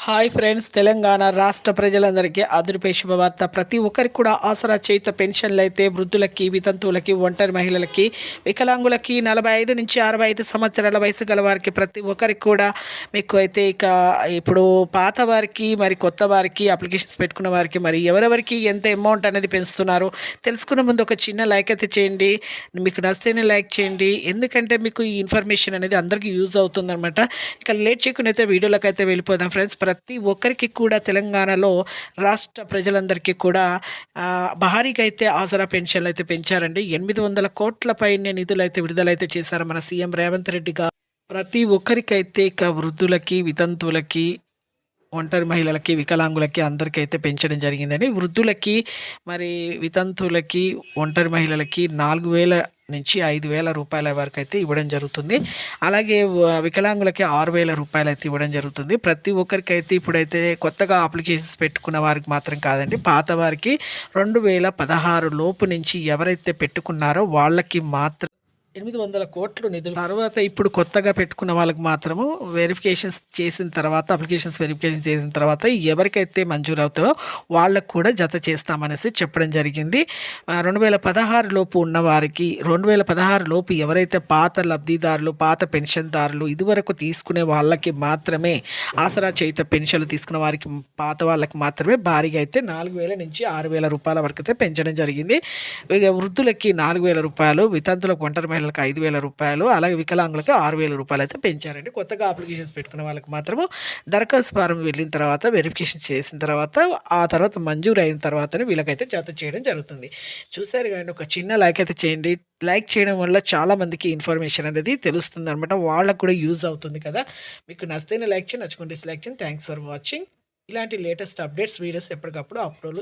Hi friends, Telangana రాష్ట్ర ప్రజలందరికీ అదిరిపే శుభవార్త. ప్రతి ఒక్కరికి కూడా ఆసరా చేయుత పెన్షన్లు అయితే వృద్ధులకి, వితంతువులకి, ఒంటరి మహిళలకి, వికలాంగులకి, 45 నుంచి 65 సంవత్సరాల వయసు గల వారికి ప్రతి ఒక్కరికి కూడా మీకు అయితే ఇప్పుడు పాత వారికి మరి కొత్త వారికి అప్లికేషన్స్ పెట్టుకున్న వారికి మరి ఎవరెవరికి ఎంత అమౌంట్ అనేది పెంచుతున్నారు తెలుసుకునే ముందు ఒక చిన్న లైక్ అయితే చేయండి. మీకు నచ్చితేనే లైక్ చేయండి, ఎందుకంటే మీకు ఈ ఇన్ఫర్మేషన్ అనేది అందరికీ యూజ్ అవుతుందన్నమాట. ఇక లేట్ చేయకుండా అయితే వీడియోలోకి అయితే వెళ్ళిపోదాం ఫ్రెండ్స్. ప్రతి ఒక్కరికి కూడా తెలంగాణలో రాష్ట్ర ప్రజలందరికీ కూడా భారీగా అయితే ఆసరా పెన్షన్లు అయితే పెంచారండి. 800 కోట్ల పైన నిధులు అయితే విడుదలైతే చేశారు మన సీఎం రేవంత్ రెడ్డి గారు. ప్రతి ఒక్కరికైతే వృద్ధులకి, వితంతువులకి, ఒంటరి మహిళలకి, వికలాంగులకి అందరికైతే పెంచడం జరిగిందండి. వృద్ధులకి మరి వితంతువులకి, ఒంటరి మహిళలకి 4,000 నుంచి 5,000 రూపాయల వరకు అయితే ఇవ్వడం జరుగుతుంది. అలాగే వికలాంగులకి 6,000 రూపాయలు అయితే ఇవ్వడం జరుగుతుంది. ప్రతి ఒక్కరికైతే ఇప్పుడైతే కొత్తగా అప్లికేషన్స్ పెట్టుకున్న వారికి మాత్రం కాదండి, పాత వారికి 2016 లోపు నుంచి ఎవరైతే పెట్టుకున్నారో వాళ్ళకి మాత్రం 800 కోట్లు నిధులు. తర్వాత ఇప్పుడు కొత్తగా పెట్టుకున్న వాళ్ళకి మాత్రము వెరిఫికేషన్స్ చేసిన తర్వాత, అప్లికేషన్స్ వెరిఫికేషన్ చేసిన తర్వాత ఎవరికైతే మంజూరు అవుతాయో వాళ్ళకు కూడా జత చేస్తామనేసి చెప్పడం జరిగింది. 2016 లోపు ఉన్న వారికి, 2016 లోపు ఎవరైతే పాత లబ్ధిదారులు, పాత పెన్షన్దారులు, ఇదివరకు తీసుకునే వాళ్ళకి మాత్రమే ఆసరా చేయుత పెన్షన్లు తీసుకున్న వారికి, పాత వాళ్ళకి మాత్రమే భారీగా అయితే 4,000 నుంచి 6,000 రూపాయల వరకు అయితే పెంచడం జరిగింది. వృద్ధులకి 4,000 రూపాయలు, వితంతులకు, ఒంటరి మహిళలకు 5,000 రూపాయలు, అలాగే వికలాంగులకు 6,000 రూపాయలు అయితే పెంచారండి. కొత్తగా అప్లికేషన్స్ పెట్టుకున్న వాళ్ళకి మాత్రము దరఖాస్తు ఫారం వెళ్ళిన తర్వాత, వెరిఫికేషన్ చేసిన తర్వాత, ఆ తర్వాత మంజూరు అయిన తర్వాతనే వీళ్ళకైతే జత చేయడం జరుగుతుంది. చూసారు కానీ ఒక చిన్న లైక్ అయితే చేయండి. లైక్ చేయడం వల్ల చాలామందికి ఇన్ఫర్మేషన్ అనేది తెలుస్తుంది అనమాట, వాళ్ళకు కూడా యూజ్ అవుతుంది కదా. మీకు నచ్చితేనే లైక్ చేయండి, నచ్చుకుంటే డిస్లైక్ చేయండి. Thanks for watching. ఇలాంటి లేటెస్ట్ అప్డేట్స్ వీడియోస్ ఎప్పటికప్పుడు అప్లోడ్